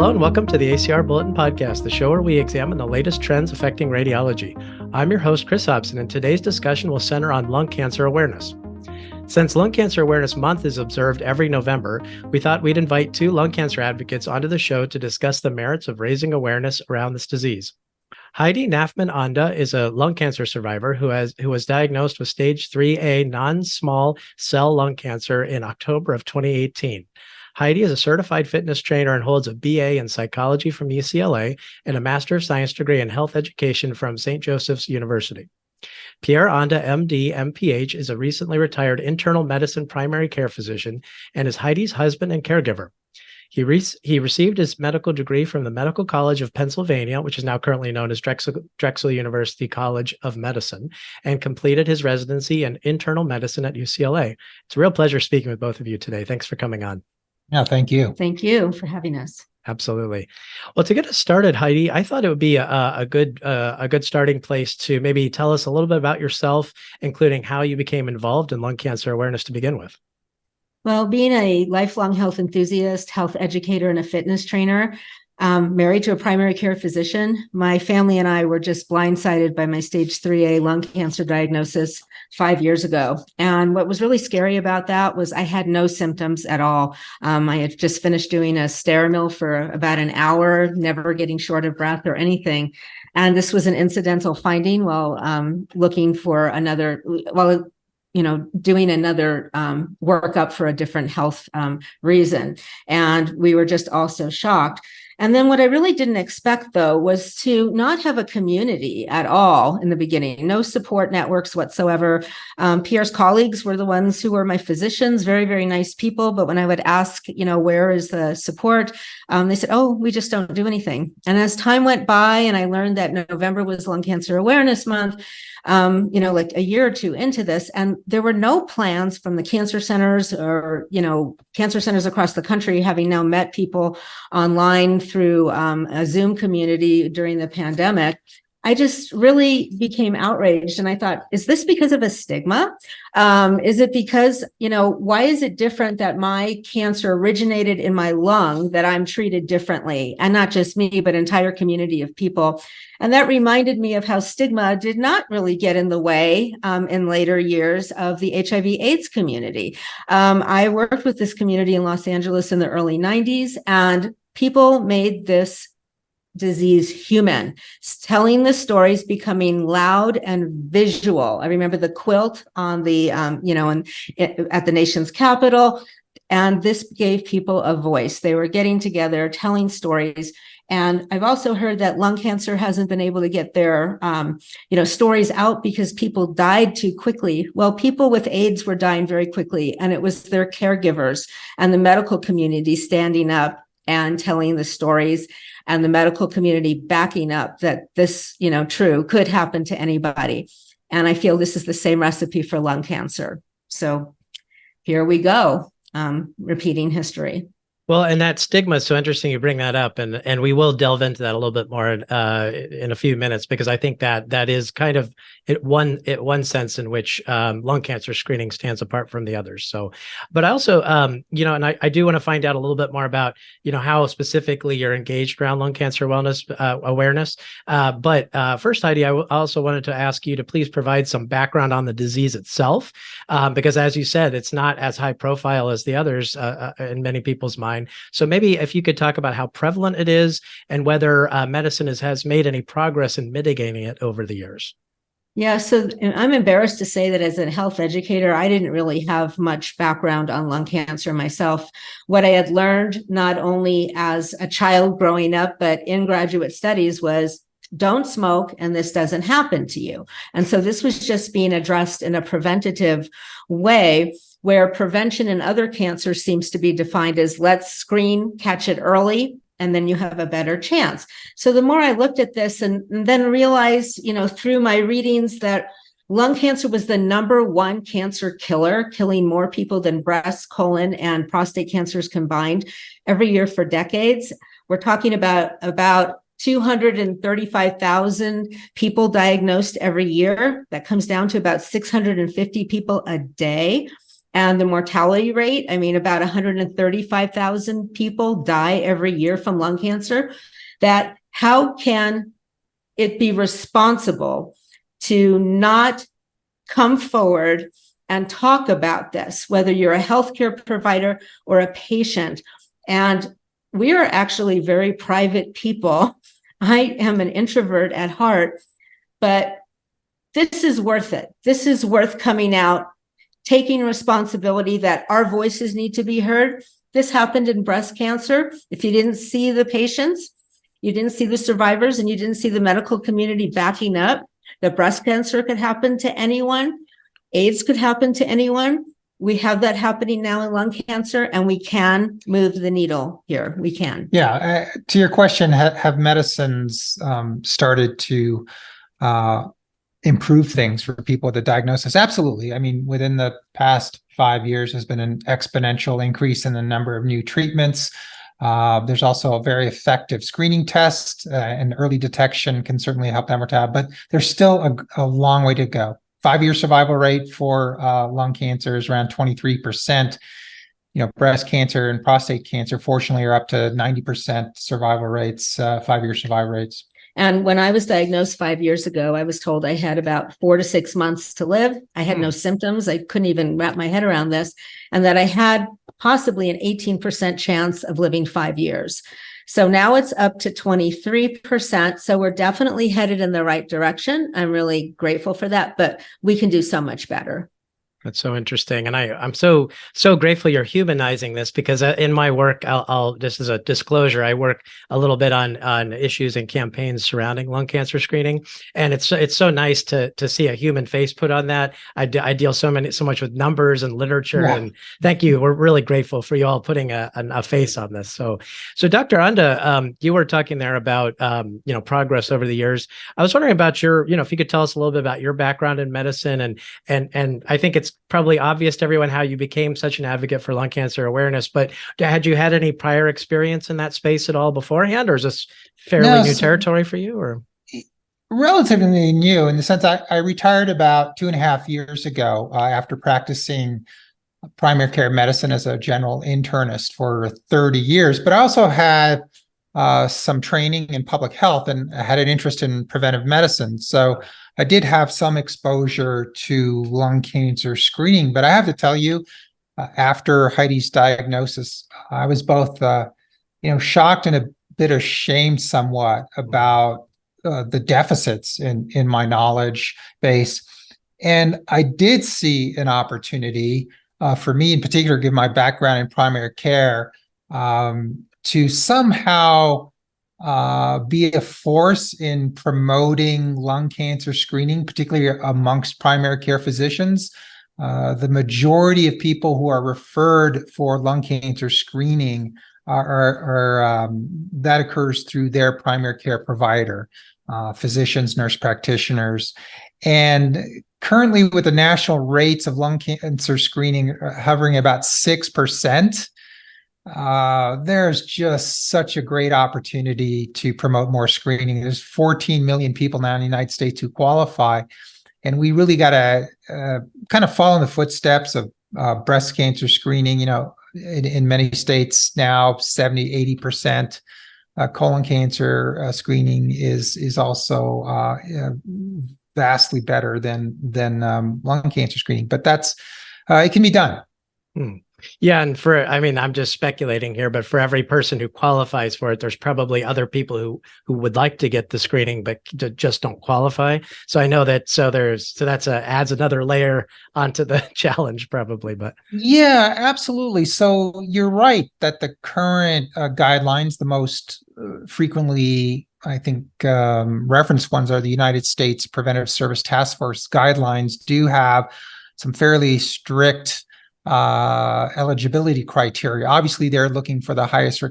Hello and welcome to the ACR Bulletin Podcast, the show where we examine the latest trends affecting radiology. I'm your host, Chris Hobson, and today's discussion will center on lung cancer awareness. Since Lung Cancer Awareness Month is observed every November, we thought we'd invite two lung cancer advocates onto the show to discuss the merits of raising awareness around this disease. Heidi Nafman-Onda is a lung cancer survivor who was diagnosed with stage 3A non-small cell lung cancer in October of 2018. Heidi is a certified fitness trainer and holds a BA in psychology from UCLA and a Master of Science degree in health education from St. Joseph's University. Pierre Onda, MD, MPH, is a recently retired internal medicine primary care physician and is Heidi's husband and caregiver. He received his medical degree from the Medical College of Pennsylvania, which is now currently known as Drexel University College of Medicine, and completed his residency in internal medicine at UCLA. It's a real pleasure speaking with both of you today. Thanks for coming on. Yeah, thank you. Thank you for having us. Absolutely. Well, to get us started, Heidi, I thought it would be a good starting place to maybe tell us a little bit about yourself, including how you became involved in lung cancer awareness to begin with. Well, being a lifelong health enthusiast, health educator, and a fitness trainer, married to a primary care physician, my family and I were just blindsided by my stage 3A lung cancer diagnosis 5 years ago. And what was really scary about that was I had no symptoms at all. I had just finished doing a Sterimil for about an hour, never getting short of breath or anything. And this was an incidental finding while looking for another, doing another workup for a different health reason. And we were just all so shocked. And then what I really didn't expect, though, was to not have a community at all in the beginning, no support networks whatsoever. Pierre's colleagues were the ones who were my physicians, very, very nice people. But when I would ask, where is the support? They said, oh, we just don't do anything. And as time went by and I learned that November was Lung Cancer Awareness Month, like a year or two into this, and there were no plans from the cancer centers or, cancer centers across the country, having now met people online through a Zoom community during the pandemic. I just really became outraged. And I thought, is this because of a stigma? Is it because, why is it different that my cancer originated in my lung, that I'm treated differently? And not just me, but entire community of people. And that reminded me of how stigma did not really get in the way in later years of the HIV/AIDS community. I worked with this community in Los Angeles in the early 90s, and people made this disease human, telling the stories, becoming loud and visual. I remember the quilt on the, at the nation's capital, and this gave people a voice. They were getting together, telling stories. And I've also heard that lung cancer hasn't been able to get their, stories out because people died too quickly. Well, people with AIDS were dying very quickly, and it was their caregivers and the medical community standing up and telling the stories, and the medical community backing up that this, true could happen to anybody. And I feel this is the same recipe for lung cancer. So here we go, repeating history. Well, and that stigma is so interesting you bring that up, and we will delve into that a little bit more in a few minutes, because I think that is kind of one sense in which lung cancer screening stands apart from the others. So, but I also, and I do want to find out a little bit more about, how specifically you're engaged around lung cancer awareness. But first, Heidi, I also wanted to ask you to please provide some background on the disease itself, because as you said, it's not as high profile as the others in many people's minds. So maybe if you could talk about how prevalent it is and whether medicine has made any progress in mitigating it over the years. Yeah, so I'm embarrassed to say that as a health educator, I didn't really have much background on lung cancer myself. What I had learned, not only as a child growing up, but in graduate studies, was don't smoke and this doesn't happen to you. And so this was just being addressed in a preventative way, where prevention in other cancers seems to be defined as let's screen, catch it early, and then you have a better chance. So the more I looked at this and then realized, through my readings, that lung cancer was the number one cancer killer, killing more people than breast, colon, and prostate cancers combined every year for decades. We're talking about 235,000 people diagnosed every year. That comes down to about 650 people a day. and the mortality rate, I mean, about 135,000 people die every year from lung cancer, that how can it be responsible to not come forward and talk about this, whether you're a healthcare provider or a patient? And we are actually very private people. I am an introvert at heart, but this is worth it. This is worth coming out, taking responsibility that our voices need to be heard. This happened in breast cancer. If you didn't see the patients, you didn't see the survivors, and you didn't see the medical community backing up that breast cancer could happen to anyone, AIDS could happen to anyone. We have that happening now in lung cancer, and we can move the needle here. We can. Yeah. To your question, have medicines started to improve things for people with a diagnosis? Absolutely. I mean, within the past 5 years, there's been an exponential increase in the number of new treatments. There's also a very effective screening test, and early detection can certainly help that mortality, but there's still a long way to go. 5-year survival rate for lung cancer is around 23%. Breast cancer and prostate cancer, fortunately, are up to 90% survival rates, 5-year survival rates. And when I was diagnosed 5 years ago, I was told I had about 4 to 6 months to live. I had no symptoms. I couldn't even wrap my head around this. And that I had possibly an 18% chance of living 5 years. So now it's up to 23%. So we're definitely headed in the right direction. I'm really grateful for that, but we can do so much better. That's so interesting. And I'm so grateful you're humanizing this, because in my work, I'll just as a disclosure, I work a little bit on issues and campaigns surrounding lung cancer screening. And it's so nice to see a human face put on that. I deal so much with numbers and literature. Yeah. And thank you. We're really grateful for you all putting a face on this. So Dr. Onda, you were talking there about progress over the years. I was wondering about your, if you could tell us a little bit about your background in medicine, and I think it's probably obvious to everyone how you became such an advocate for lung cancer awareness, but had you had any prior experience in that space at all beforehand, or is this fairly new territory for you? Or relatively new in the sense I retired about 2.5 years ago after practicing primary care medicine as a general internist for 30 years, but I also had some training in public health and had an interest in preventive medicine. So I did have some exposure to lung cancer screening, but I have to tell you, after Heidi's diagnosis, I was both, shocked and a bit ashamed somewhat about the deficits in my knowledge base. And I did see an opportunity for me in particular, given my background in primary care, to somehow be a force in promoting lung cancer screening, particularly amongst primary care physicians. The majority of people who are referred for lung cancer screening are that occurs through their primary care provider, physicians, nurse practitioners. And currently, with the national rates of lung cancer screening hovering about 6%, there's just such a great opportunity to promote more screening. There's 14 million people now in the United States who qualify, and we really got to kind of follow in the footsteps of breast cancer screening. In many states now, 70, 80%. Colon cancer screening is also vastly better than lung cancer screening, but that's it can be done. Yeah. And I'm just speculating here, but for every person who qualifies for it, there's probably other people who would like to get the screening, but just don't qualify. So I know that, that's adds another layer onto the challenge probably, but. Yeah, absolutely. So you're right that the current guidelines, the most frequently, I think, referenced ones are the United States Preventive Service Task Force guidelines, do have some fairly strict eligibility criteria. Obviously, they're looking for the highest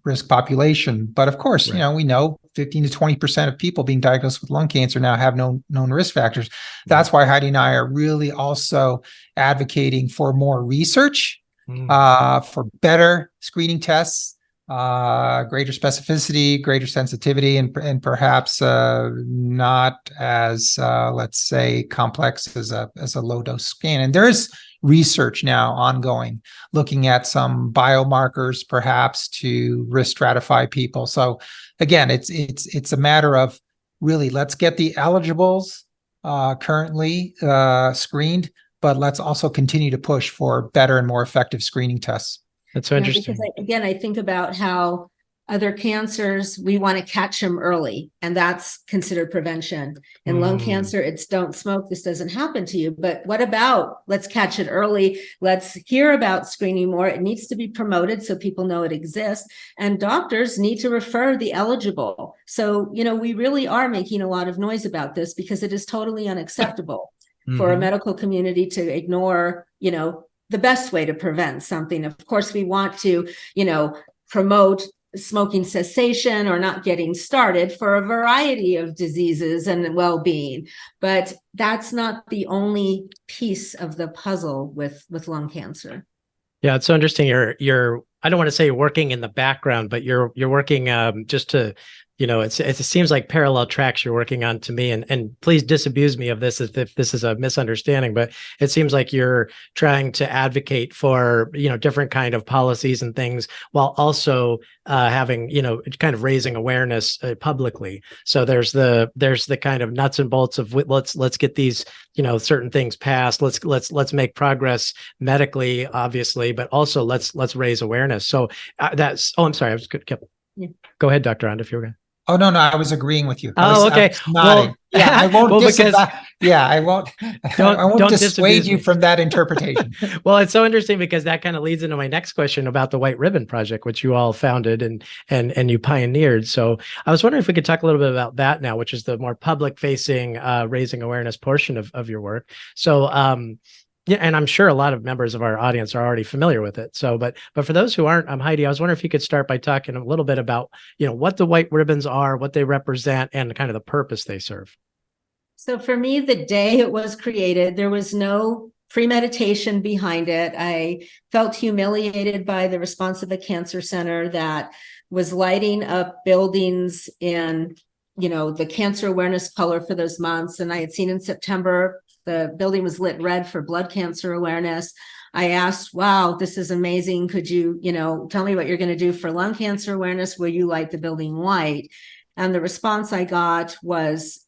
risk population, but of course, right. We know 15 to 20% of people being diagnosed with lung cancer now have known risk factors. That's why Heidi and I are really also advocating for more research, for better screening tests, greater specificity, greater sensitivity, and perhaps not as, let's say, complex as a low-dose scan. And there is research now ongoing looking at some biomarkers perhaps to risk stratify people. So again, it's a matter of really, let's get the eligibles currently screened, but let's also continue to push for better and more effective screening tests. That's so interesting. Because I think about how other cancers, we want to catch them early, and that's considered prevention. In lung cancer, it's don't smoke, this doesn't happen to you. But what about, let's catch it early. Let's hear about screening more. It needs to be promoted so people know it exists. And doctors need to refer the eligible. So, we really are making a lot of noise about this because it is totally unacceptable for a medical community to ignore, the best way to prevent something. Of course, we want to, promote smoking cessation or not getting started for a variety of diseases and well-being, but that's not the only piece of the puzzle with lung cancer. Yeah, it's so interesting. You're I don't want to say you're working in the background, but you're working just to, it seems like parallel tracks you're working on to me, and please disabuse me of this if this is a misunderstanding, but it seems like you're trying to advocate for, different kind of policies and things while also having, kind of raising awareness publicly. So there's the kind of nuts and bolts of let's get these, certain things passed. Let's make progress medically, obviously, but also let's raise awareness. So I'm sorry. Go ahead, Dr. Onda, if you were going. Oh, no, I was agreeing with you. Okay. Well, yeah, I won't I won't dissuade you from that interpretation. Well, it's so interesting because that kind of leads into my next question about the White Ribbon Project, which you all founded and you pioneered. So I was wondering if we could talk a little bit about that now, which is the more public facing, raising awareness portion of your work. So, yeah, and I'm sure a lot of members of our audience are already familiar with it. So, but for those who aren't, Heidi, I was wondering if you could start by talking a little bit about, what the White Ribbons are, what they represent, and kind of the purpose they serve. So for me, the day it was created, there was no premeditation behind it. I felt humiliated by the response of a cancer center that was lighting up buildings in, the cancer awareness color for those months. And I had seen in September, the building was lit red for blood cancer awareness. I asked, wow, this is amazing. Could you, tell me what you're going to do for lung cancer awareness? Will you light the building white? And the response I got was,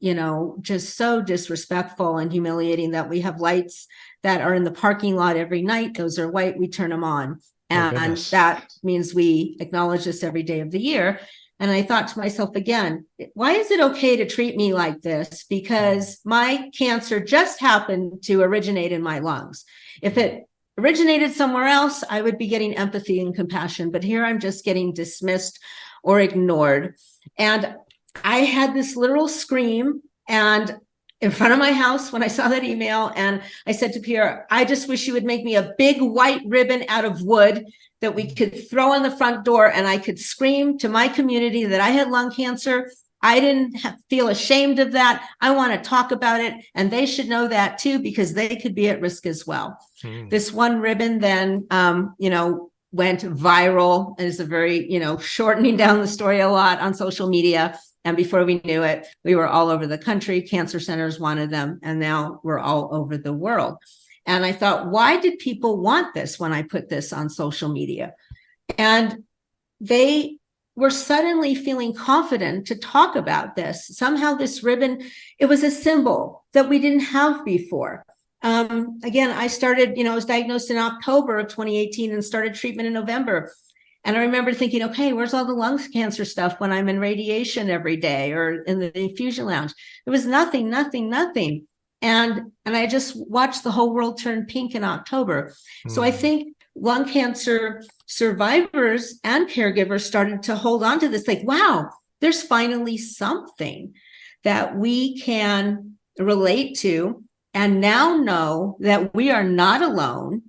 just so disrespectful and humiliating that we have lights that are in the parking lot every night. Those are white. We turn them on. And that means we acknowledge this every day of the year. And I thought to myself again, why is it okay to treat me like this? Because my cancer just happened to originate in my lungs. If it originated somewhere else, I would be getting empathy and compassion. But here I'm just getting dismissed or ignored. And I had this literal scream and in front of my house when I saw that email. And I said to Pierre, I just wish you would make me a big white ribbon out of wood that we could throw on the front door and I could scream to my community that I had lung cancer. I didn't feel ashamed of that. I want to talk about it. And they should know that too, because they could be at risk as well. This one ribbon then, went viral. It is a very, shortening down the story a lot on social media. And before we knew it, we were all over the country. Cancer centers wanted them. And now we're all over the world. And I thought, why did people want this when I put this on social media? And they were suddenly feeling confident to talk about this. Somehow this ribbon, it was a symbol that we didn't have before. Again, I started, I was diagnosed in October of 2018 and started treatment in November. And I remember thinking, okay, where's all the lung cancer stuff when I'm in radiation every day or in the infusion lounge? There was nothing. And I just watched the whole world turn pink in October. So I think lung cancer survivors and caregivers started to hold on to this, like, wow, there's finally something that we can relate to and now know that we are not alone.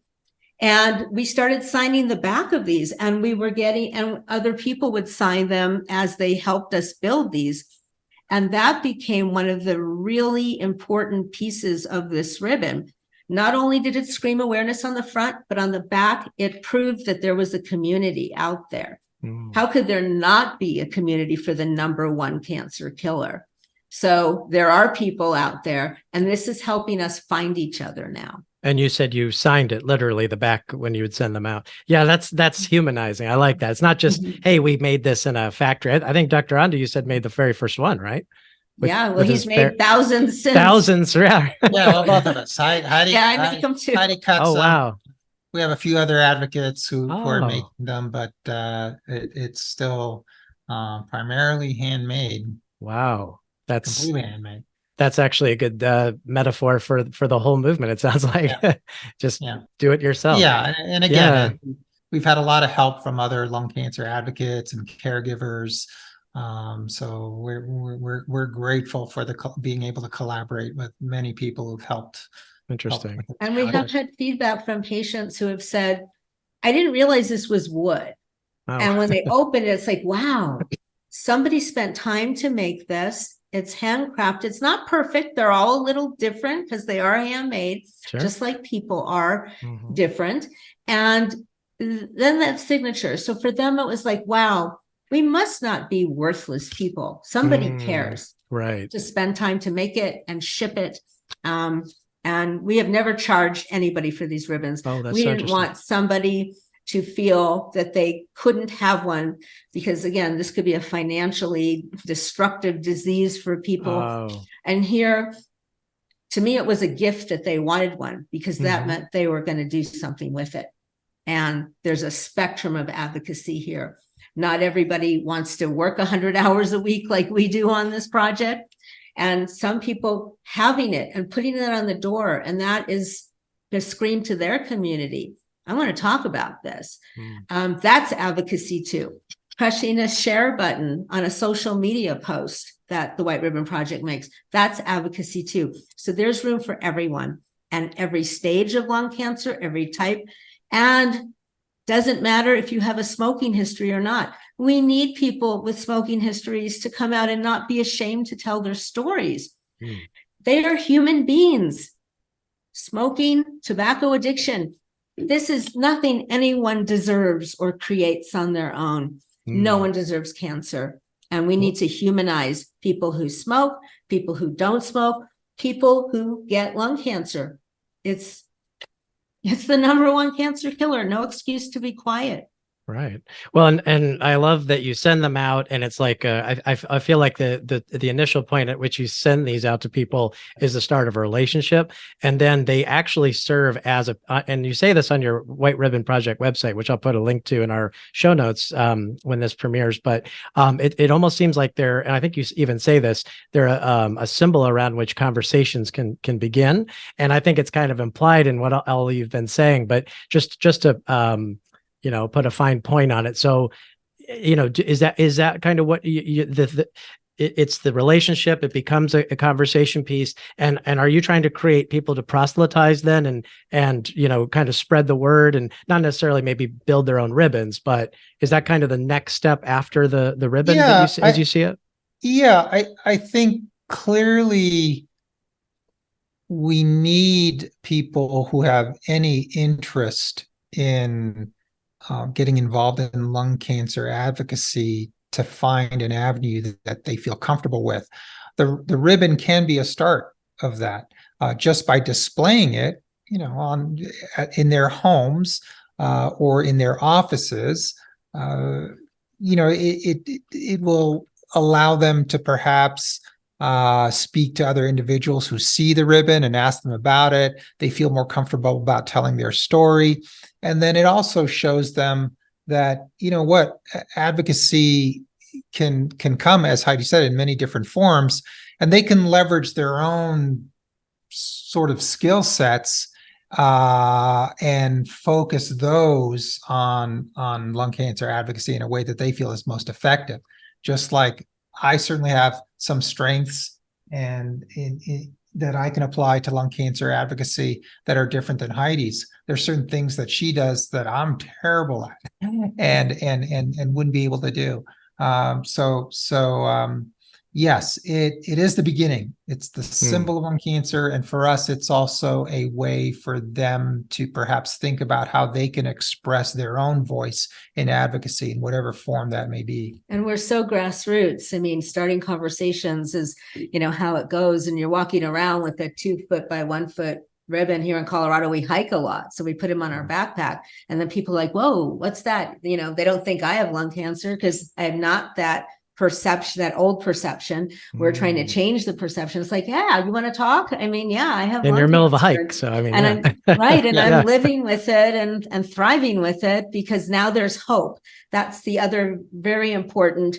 And we started signing the back of these and we were getting, and other people would sign them as they helped us build these. And that became one of the really important pieces of this ribbon. Not only did it scream awareness on the front, but on the back, it proved that there was a community out there How could there not be a community for the number one cancer killer? So there are people out there, and this is helping us find each other now. And you said you signed it, literally, the back when you would send them out. Yeah, that's humanizing. I like that. It's not just, hey, we made this in a factory. I think Dr. Onda, you said, made the very first one, right? Well, he's made thousands since. Thousands, yeah. Yeah, well, both of us. Heidi, I make them too. Heidi cuts Oh, wow. We have a few other advocates who are making them, but it's still primarily handmade. Wow. That's completely handmade. That's actually a good metaphor for the whole movement. It sounds like just do it yourself. Yeah, and again, we've had a lot of help from other lung cancer advocates and caregivers. So we're grateful for being able to collaborate with many people who've helped. Interesting. And we have had feedback from patients who have said, "I didn't realize this was wood." Oh. And when they open it, it's like, wow, somebody spent time to make this. It's handcrafted. It's not perfect. They're all a little different because they are handmade, just like people are different. And then that signature. So for them, it was like, wow, we must not be worthless people. Somebody cares, right, to spend time to make it and ship it. And we have never charged anybody for these ribbons. We didn't want somebody to feel that they couldn't have one, because again, this could be a financially destructive disease for people. And here, to me, it was a gift that they wanted one, because that meant they were going to do something with it. And there's a spectrum of advocacy here. Not everybody wants to work 100 hours a week like we do on this project. And some people having it and putting it on the door, and that is a scream to their community. I want to talk about this. That's advocacy too. Pushing a share button on a social media post that the White Ribbon Project makes, that's advocacy too. So there's room for everyone and every stage of lung cancer, every type. And doesn't matter if you have a smoking history or not. We need people with smoking histories to come out and not be ashamed to tell their stories. They are human beings. Smoking, tobacco addiction, this is nothing anyone deserves or creates on their own. No one deserves cancer. And we need to humanize people who smoke, people who don't smoke, people who get lung cancer. It's the number one cancer killer. No excuse to be quiet. Right. Well, and I love that you send them out, and it's like I feel like the initial point at which you send these out to people is the start of a relationship, and then they actually serve as a and you say this on your White Ribbon Project website, which I'll put a link to in our show notes when this premieres. But it almost seems like they're, and I think you even say this, they're a symbol around which conversations can begin, and I think it's kind of implied in what all you've been saying, but just to put a fine point on it. So, is that kind of what it's the relationship? It becomes a conversation piece. And are you trying to create people to proselytize then and kind of spread the word and not necessarily maybe build their own ribbons, but is that kind of the next step after the ribbon as you see it? Yeah, I think clearly we need people who have any interest in getting involved in lung cancer advocacy to find an avenue that they feel comfortable with. The ribbon can be a start of that, just by displaying it, in their homes or in their offices. It will allow them to perhaps speak to other individuals who see the ribbon and ask them about it. They feel more comfortable about telling their story. And then it also shows them that, advocacy can come, as Heidi said, in many different forms, and they can leverage their own sort of skill sets and focus those on lung cancer advocacy in a way that they feel is most effective. Just like I certainly have some strengths and that I can apply to lung cancer advocacy that are different than Heidi's. There's certain things that she does that I'm terrible at and wouldn't be able to do. Yes, it is the beginning. It's the symbol of lung cancer. And for us, it's also a way for them to perhaps think about how they can express their own voice in advocacy in whatever form that may be. And we're so grassroots. I mean, starting conversations is, how it goes. And you're walking around with a 2 foot by 1 foot ribbon. Here in Colorado, we hike a lot. So we put them on our backpack. And then people are like, whoa, what's that? They don't think I have lung cancer because I have not that perception, that old perception. We're trying to change the perception. It's like, yeah, you want to talk? I mean, yeah, I have. In your middle of a hike. So I mean, and I'm right. And I'm living with it and thriving with it because now there's hope. That's the other very important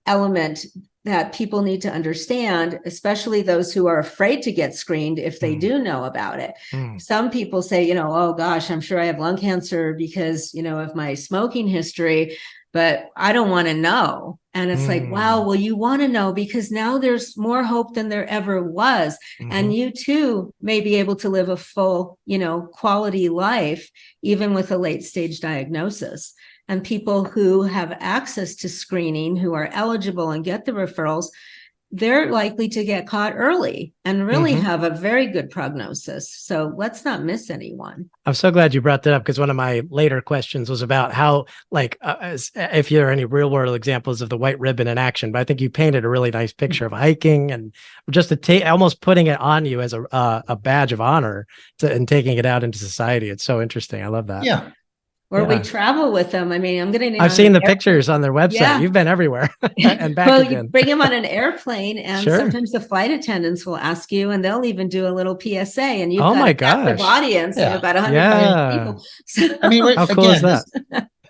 element that people need to understand, especially those who are afraid to get screened if they do know about it. Some people say, oh gosh, I'm sure I have lung cancer because, of my smoking history, but I don't want to know. And it's like, wow, well, you want to know because now there's more hope than there ever was. And you too may be able to live a full, quality life, even with a late stage diagnosis. And people who have access to screening, who are eligible and get the referrals, they're likely to get caught early and really have a very good prognosis. So let's not miss anyone. I'm so glad you brought that up because one of my later questions was about how, if there are any real world examples of the white ribbon in action, but I think you painted a really nice picture of hiking and just almost putting it on you as a badge of honor and taking it out into society. It's so interesting. I love that. Yeah. Or we travel with them. I mean, I've seen the pictures on their website. Yeah. You've been everywhere and back well, again. You bring them on an airplane, and sometimes the flight attendants will ask you, and they'll even do a little PSA. And you've got a captive audience of about 100 people. So, I mean, how cool is that?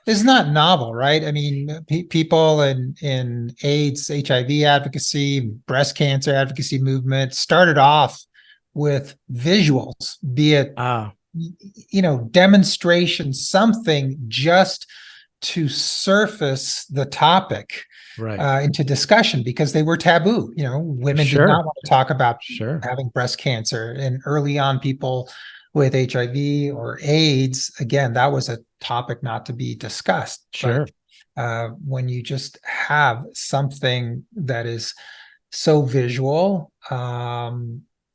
It's not novel, right? I mean, people in AIDS, HIV advocacy, breast cancer advocacy movement started off with visuals, be it demonstration, something just to surface the topic into discussion because they were taboo. Women did not want to talk about having breast cancer. And early on, people with HIV or AIDS, again, that was a topic not to be discussed. But, when you just have something that is so visual,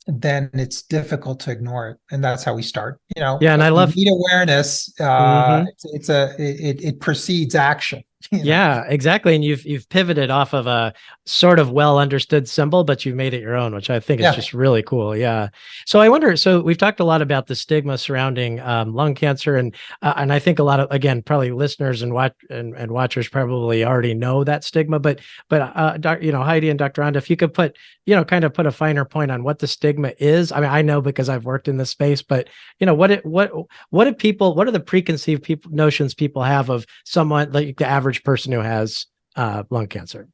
then it's difficult to ignore it, and that's how we start. And I love awareness. It precedes action. Yeah, exactly. And you've pivoted off of a sort of well understood symbol, but you've made it your own, which I think is just really cool. Yeah. So I wonder. So we've talked a lot about the stigma surrounding lung cancer, and I think a lot of, again, probably listeners and watchers probably already know that stigma. But Heidi and Dr. Onda, if you could put a finer point on what the stigma is. I mean, I know because I've worked in this space, but what are the preconceived notions people have of someone like the average person who has lung cancer?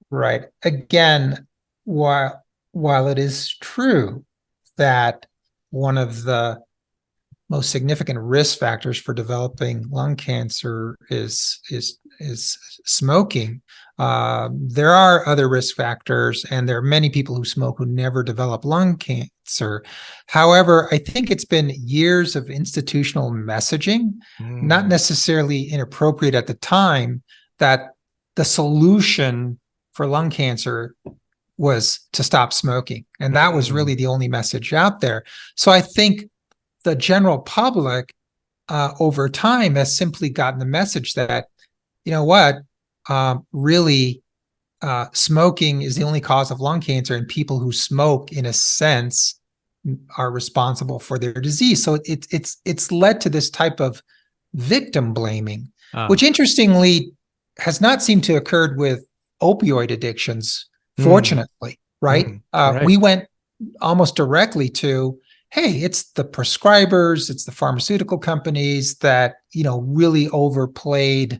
Right. Again, while it is true that one of the most significant risk factors for developing lung cancer is smoking, there are other risk factors, and there are many people who smoke who never develop lung cancer. However, I think it's been years of institutional messaging, not necessarily inappropriate at the time, that the solution for lung cancer was to stop smoking. And that was really the only message out there. So I think the general public over time has simply gotten the message that, really smoking is the only cause of lung cancer, and people who smoke, in a sense, are responsible for their disease. So it's led to this type of victim blaming, which interestingly has not seemed to occur with opioid addictions, fortunately, right? We went almost directly to, hey, it's the prescribers, it's the pharmaceutical companies that, really overplayed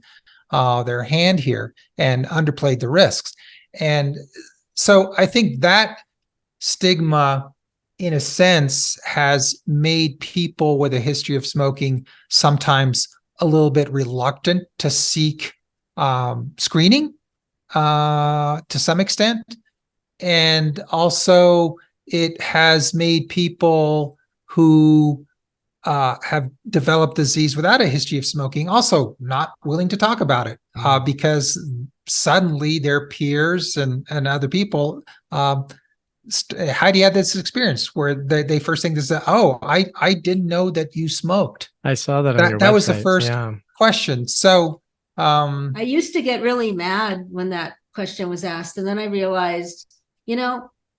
their hand here and underplayed the risks. And so I think that stigma, in a sense, has made people with a history of smoking sometimes a little bit reluctant to seek screening to some extent. And also it has made people who have developed disease without a history of smoking also not willing to talk about it because suddenly their peers and other people, Heidi had this experience where they first thing is, oh, I didn't know that you smoked. I saw that on your That was the website. first Yeah. question. So I used to get really mad when that question was asked. And then I realized,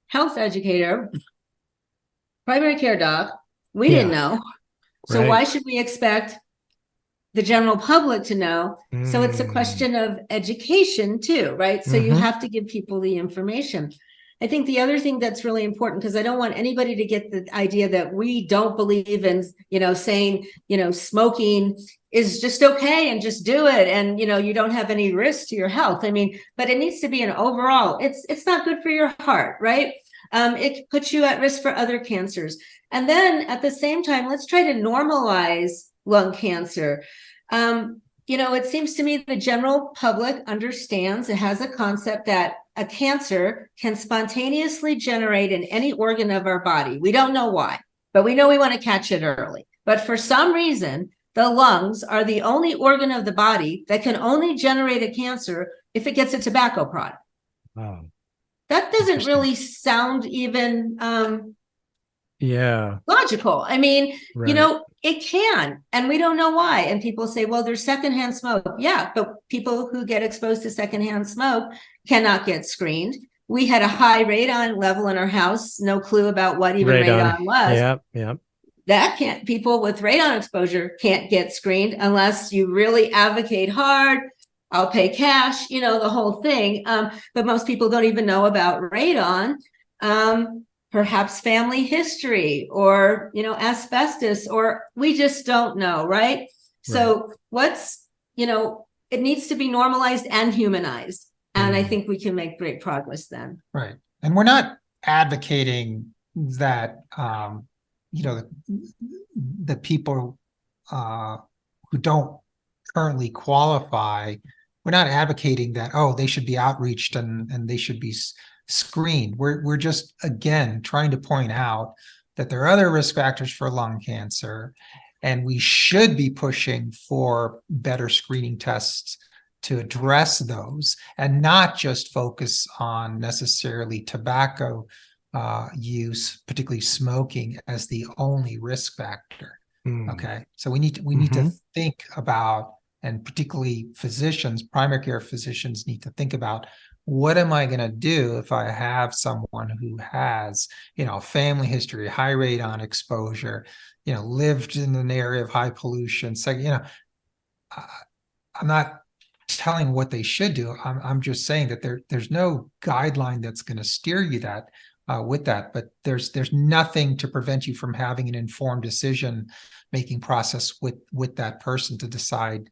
health educator, primary care doc, we didn't know. So Right. why should we expect the general public to know? So it's a question of education too, right? So you have to give people the information. I think the other thing that's really important, because I don't want anybody to get the idea that we don't believe in, saying, smoking is just okay and just do it. And, you don't have any risk to your health. I mean, but it needs to be an overall, it's not good for your heart, right? It puts you at risk for other cancers. And then at the same time, let's try to normalize lung cancer. It seems to me the general public understands, it has a concept that a cancer can spontaneously generate in any organ of our body. We don't know why, but we know we want to catch it early. But for some reason, the lungs are the only organ of the body that can only generate a cancer if it gets a tobacco product. Wow. That doesn't really sound even logical. I mean, right. It can, and we don't know why. And people say, well, there's secondhand smoke. Yeah, but people who get exposed to secondhand smoke cannot get screened. We had a high radon level in our house, no clue about what even radon was. Yep. People with radon exposure can't get screened unless you really advocate hard. I'll pay cash, the whole thing. But most people don't even know about radon. Perhaps family history or, asbestos, or we just don't know, right? So it needs to be normalized and humanized. And I think we can make great progress then. Right. And we're not advocating that, the people who don't currently qualify, we're not advocating that, oh, they should be outreached and they should be screened. We're just, again, trying to point out that there are other risk factors for lung cancer, and we should be pushing for better screening tests to address those and not just focus on necessarily tobacco use, particularly smoking, as the only risk factor. Okay, so we need to think about, and particularly physicians, primary care physicians need to think about, what am I going to do if I have someone who has, family history, high radon exposure, lived in an area of high pollution? So, I'm not telling what they should do. I'm just saying that there's no guideline that's going to steer you with that, but there's nothing to prevent you from having an informed decision making process with that person to decide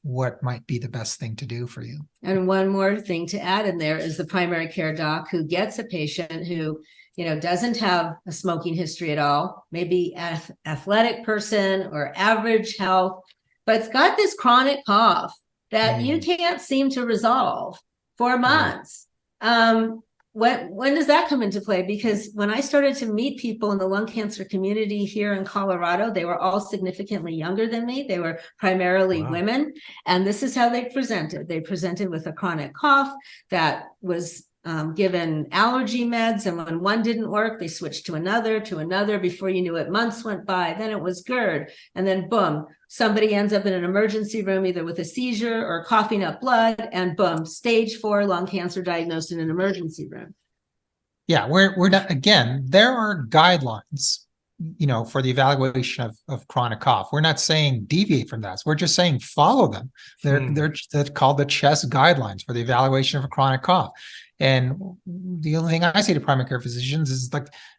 what might be the best thing to do for you. And one more thing to add in there is the primary care doc who gets a patient who doesn't have a smoking history at all, maybe an athletic person or average health, but it's got this chronic cough that you can't seem to resolve for months. When does that come into play? Because when I started to meet people in the lung cancer community here in Colorado, they were all significantly younger than me. They were primarily women. And this is how they presented. They presented with a chronic cough that was given allergy meds. And when one didn't work, they switched to another. Before you knew it, months went by. Then it was GERD. And then boom, somebody ends up in an emergency room, either with a seizure or coughing up blood, and boom, stage 4 lung cancer diagnosed in an emergency room. Yeah, we're not, again, there are guidelines, for the evaluation of chronic cough. We're not saying deviate from that. We're just saying follow them. They're called the CHEST guidelines for the evaluation of a chronic cough. And the only thing I say to primary care physicians is,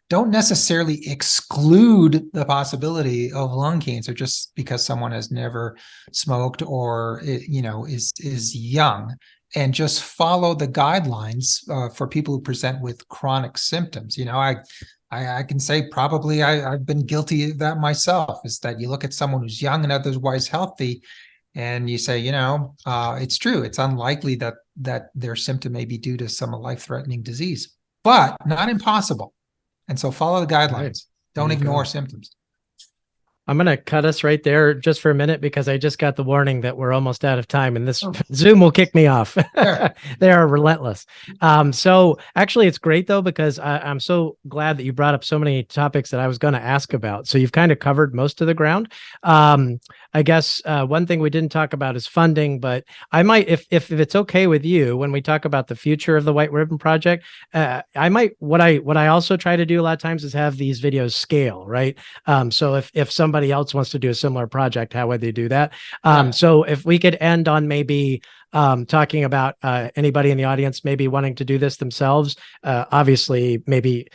don't necessarily exclude the possibility of lung cancer just because someone has never smoked or is young, and just follow the guidelines for people who present with chronic symptoms. I can say probably I've been guilty of that myself, is that you look at someone who's young and otherwise healthy, and you say, it's true. It's unlikely that their symptom may be due to some life-threatening disease, but not impossible. And so follow the guidelines. Don't ignore symptoms. I'm going to cut us right there just for a minute because I just got the warning that we're almost out of time and this Oh. Zoom will kick me off. Sure. They are relentless. So actually it's great though, because I'm so glad that you brought up so many topics that I was going to ask about. So you've kind of covered most of the ground. I guess one thing we didn't talk about is funding, but I might, if it's okay with you, when we talk about the future of the White Ribbon Project, I might, what I also try to do a lot of times is have these videos scale, right? So if somebody else wants to do a similar project, how would they do that? So if we could end on maybe talking about anybody in the audience maybe wanting to do this themselves, obviously maybe,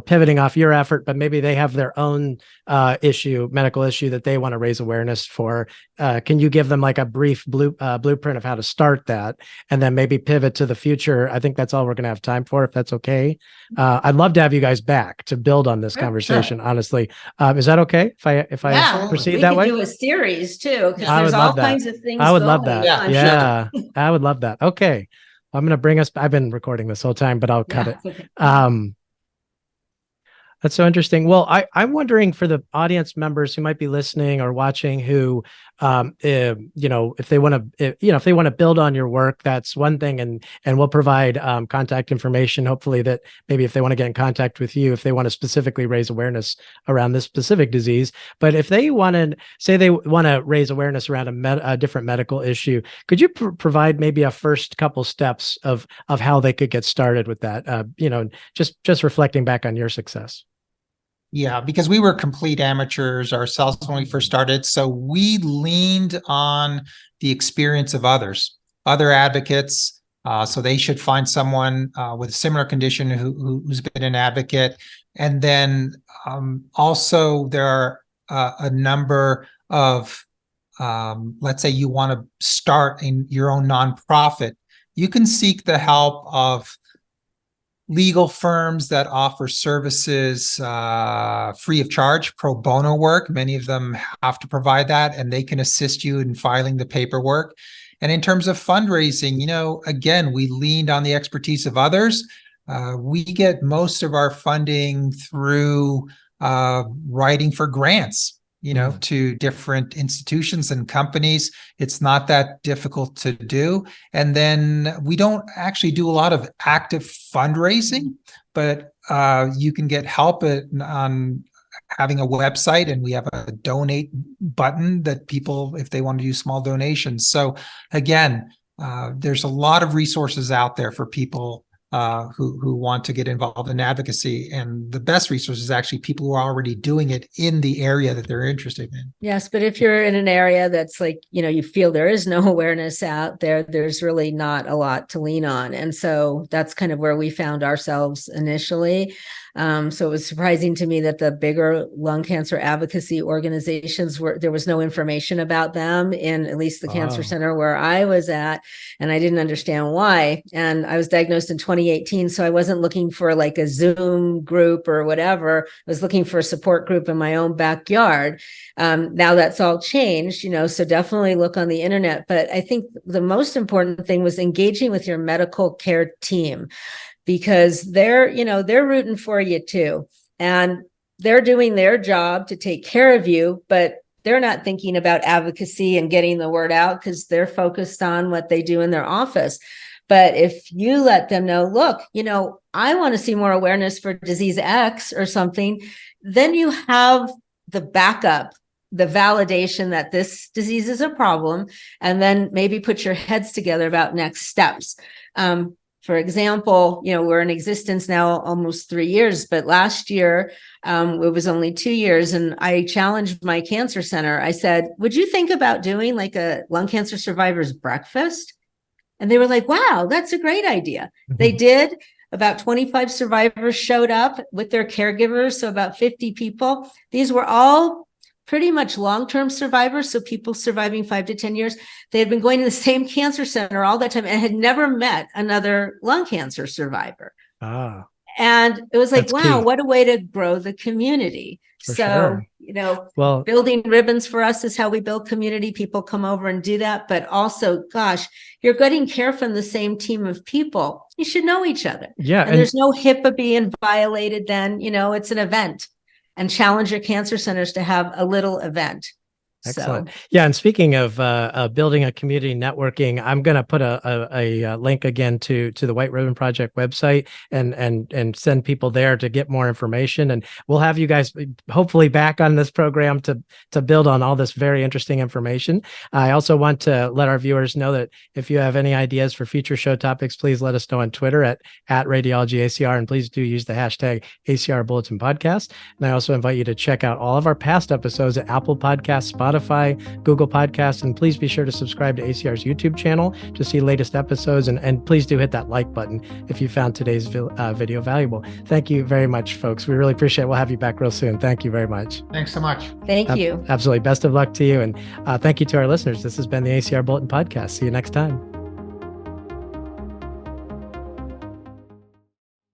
pivoting off your effort, but maybe they have their own medical issue that they want to raise awareness for. Can you give them like a brief blueprint of how to start that and then maybe pivot to the future? I think that's all we're going to have time for, if that's okay. I'd love to have you guys back to build on this conversation, honestly. Is that okay if I proceed that way? We could do a series too, because I there's would all love that. kinds of things I would going love that. on. Yeah, I would love that. Okay. I'm going to bring us, I've been recording this whole time, but I'll cut it. Okay. That's so interesting. Well, I'm wondering for the audience members who might be listening or watching who, if they want to, if they want to build on your work, that's one thing. And we'll provide contact information, hopefully, that maybe if they want to get in contact with you, if they want to specifically raise awareness around this specific disease. But if they want to say they want to raise awareness around a different medical issue, could you provide maybe a first couple steps of how they could get started with that? Just reflecting back on your success. Yeah, because we were complete amateurs ourselves when we first started. So we leaned on the experience of other advocates. So they should find someone with a similar condition who's been an advocate. And then also there are a number of, let's say you want to start your own nonprofit. You can seek the help of legal firms that offer services free of charge, pro bono work. Many of them have to provide that, and they can assist you in filing the paperwork. And in terms of fundraising, again, we leaned on the expertise of others. We get most of our funding through writing for grants, to different institutions and companies. It's not that difficult to do. And then we don't actually do a lot of active fundraising, but you can get help on having a website, and we have a donate button that people, if they want to do small donations. So again, there's a lot of resources out there for people who want to get involved in advocacy. And the best resource is actually people who are already doing it in the area that they're interested in. Yes, but if you're in an area that's like, you feel there is no awareness out there, there's really not a lot to lean on. And so that's kind of where we found ourselves initially. So it was surprising to me that the bigger lung cancer advocacy organizations there was no information about them in at least the cancer center where I was at. And I didn't understand why. And I was diagnosed in 2018. So I wasn't looking for like a Zoom group or whatever. I was looking for a support group in my own backyard. Now that's all changed, so definitely look on the internet. But I think the most important thing was engaging with your medical care team, because they're rooting for you too. And they're doing their job to take care of you, but they're not thinking about advocacy and getting the word out because they're focused on what they do in their office. But if you let them know, look, I want to see more awareness for disease X or something, then you have the backup, the validation that this disease is a problem, and then maybe put your heads together about next steps. For example, we're in existence now almost 3 years, but last year it was only 2 years. And I challenged my cancer center. I said, would you think about doing like a lung cancer survivors breakfast? And they were like, wow, that's a great idea. Mm-hmm. They did. About 25 survivors showed up with their caregivers, so about 50 people. These were all pretty much long-term survivors, so people surviving 5 to 10 years. They had been going to the same cancer center all that time and had never met another lung cancer survivor. And it was like, wow, what a way to grow the community. Well, building ribbons for us is how we build community. People come over and do that. But also, gosh, you're getting care from the same team of people. You should know each other. Yeah. And there's no HIPAA being violated then, it's an event. and challenge your cancer centers to have a little event. Excellent. Yeah. And speaking of building a community networking, I'm going to put a link again to the White Ribbon Project website and send people there to get more information. And we'll have you guys hopefully back on this program to build on all this very interesting information. I also want to let our viewers know that if you have any ideas for future show topics, please let us know on Twitter at Radiology ACR, and please do use the hashtag ACR Bulletin Podcast. And I also invite you to check out all of our past episodes at Apple Podcasts, Spotify, Google Podcasts, and please be sure to subscribe to ACR's YouTube channel to see latest episodes. And please do hit that like button if you found today's video valuable. Thank you very much, folks. We really appreciate it. We'll have you back real soon. Thank you very much. Thanks so much. Thank you. Absolutely. Best of luck to you. And thank you to our listeners. This has been the ACR Bulletin Podcast. See you next time.